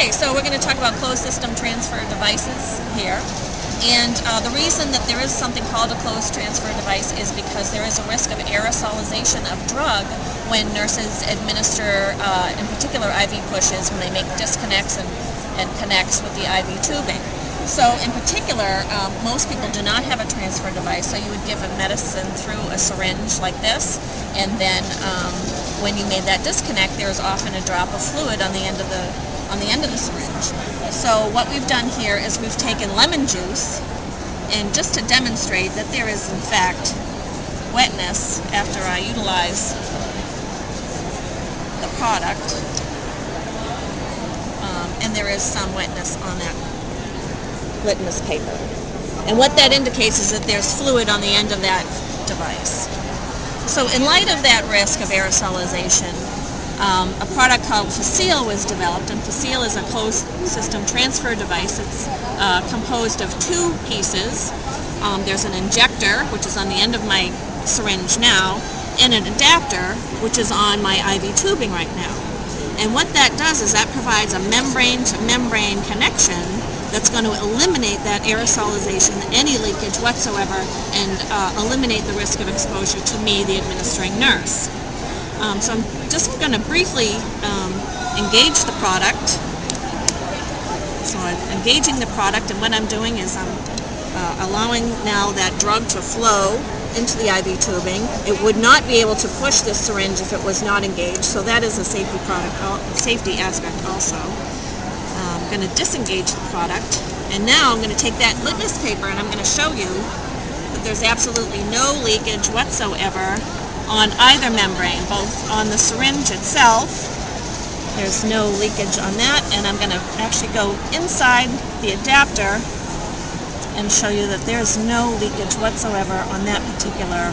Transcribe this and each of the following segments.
Okay, so we're going to talk about closed system transfer devices here. And the reason that there is something called a closed transfer device is because there is a risk of aerosolization of drug when nurses administer, in particular, IV pushes when they make disconnects and connects with the IV tubing. So in particular, most people do not have a transfer device, so you would give a medicine through a syringe like this, and then when you made that disconnect, there is often a drop of fluid on the end of the syringe. So what we've done here is we've taken lemon juice, and just to demonstrate that there is in fact wetness after I utilize the product, and there is some wetness on that litmus paper. And what that indicates is that there's fluid on the end of that device. So in light of that risk of aerosolization, a product called PhaSeal was developed, and PhaSeal is a closed system transfer device. It's composed of two pieces. There's an injector, which is on the end of my syringe now, and an adapter, which is on my IV tubing right now. And what that does is that provides a membrane-to-membrane connection that's going to eliminate that aerosolization, any leakage whatsoever, and eliminate the risk of exposure to me, the administering nurse. So I'm just going to briefly engage the product. So I'm engaging the product, and what I'm doing is I'm allowing now that drug to flow into the IV tubing. It would not be able to push this syringe if it was not engaged, so that is a safety aspect also. I'm going to disengage the product, and now I'm going to take that litmus paper and I'm going to show you that there's absolutely no leakage whatsoever on either membrane, both on the syringe itself. There's no leakage on that, and I'm going to actually go inside the adapter and show you that there's no leakage whatsoever on that particular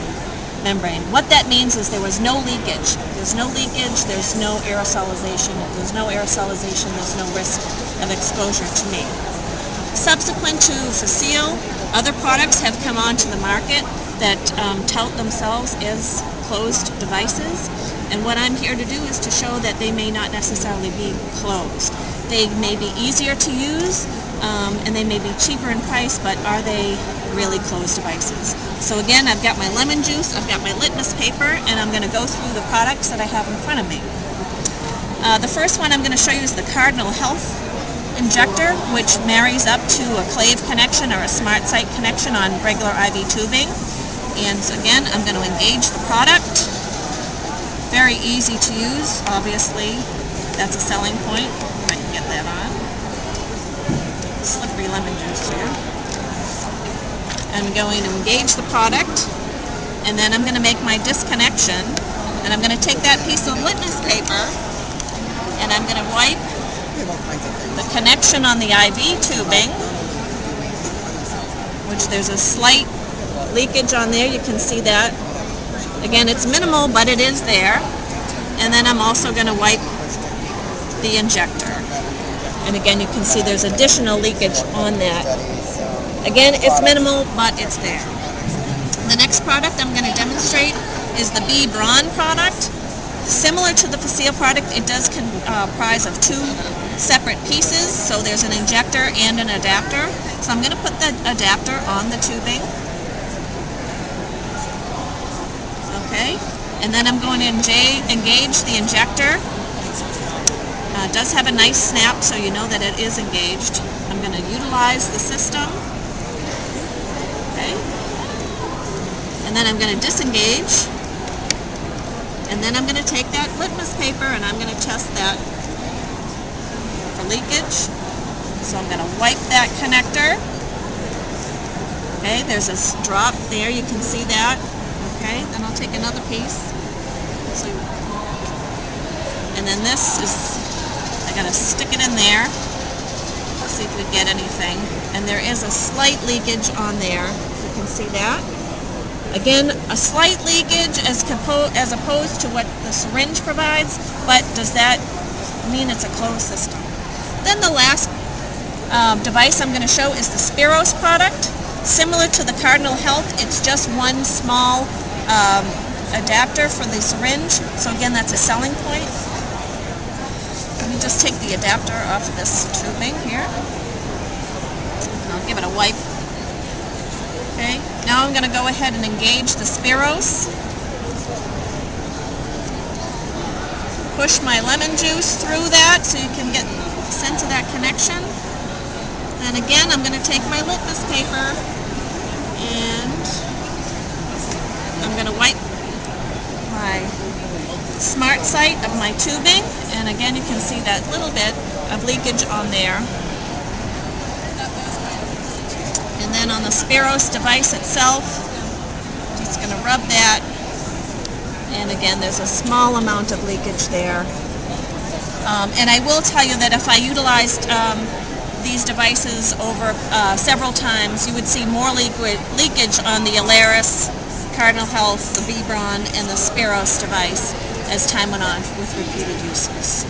membrane. What that means is there was no leakage. There's no leakage, there's no aerosolization. If there's no aerosolization, there's no risk of exposure to me. Subsequent to PhaSeal, other products have come onto the market that tout themselves as closed devices, and what I'm here to do is to show that they may not necessarily be closed. They may be easier to use, and they may be cheaper in price, but are they really closed devices? So again, I've got my lemon juice, I've got my litmus paper, and I'm going to go through the products that I have in front of me. The first one I'm going to show you is the Cardinal Health injector, which marries up to a clave connection or a smart site connection on regular IV tubing. And so again, I'm going to engage the product. Very easy to use, obviously. That's a selling point. If I can get that on. Slippery lemon juice here. I'm going to engage the product, and then I'm going to make my disconnection, and I'm going to take that piece of litmus paper, and I'm going to wipe the connection on the IV tubing, which there's a slight leakage on there. You can see that. Again, it's minimal, but it is there. And then I'm also going to wipe the injector. And again, you can see there's additional leakage on that. Again, it's minimal, but it's there. The next product I'm going to demonstrate is the B Braun product. Similar to the PhaSeal product, it does comprise of two separate pieces. So there's an injector and an adapter. So I'm going to put the adapter on the tubing. Okay, and then I'm going to engage the injector. It does have a nice snap, so you know that it is engaged. I'm going to utilize the system. Okay, and then I'm going to disengage. And then I'm going to take that litmus paper and I'm going to test that for leakage. So I'm going to wipe that connector. Okay, there's a drop there, you can see that. Okay, then I'll take another piece. So, and then this is, I gotta stick it in there. Let's see if we get anything. And there is a slight leakage on there. You can see that. Again, a slight leakage as opposed to what the syringe provides, but does that mean it's a closed system? Then the last device I'm going to show is the Spiros product. Similar to the Cardinal Health, it's just one small adapter for the syringe. So again, that's a selling point. Let me just take the adapter off of this tubing here. And I'll give it a wipe. Okay, now I'm going to go ahead and engage the Spiros. Push my lemon juice through that so you can get a sense of that connection. And again, I'm going to take my litmus paper and I'm going to wipe my smart site of my tubing. And again, you can see that little bit of leakage on there. And then on the Spiros device itself, just going to rub that. And again, there's a small amount of leakage there. And I will tell you that if I utilized these devices over several times, you would see more leakage on the Alaris, Cardinal Health, the Bebron, and the Spiros device as time went on with repeated uses.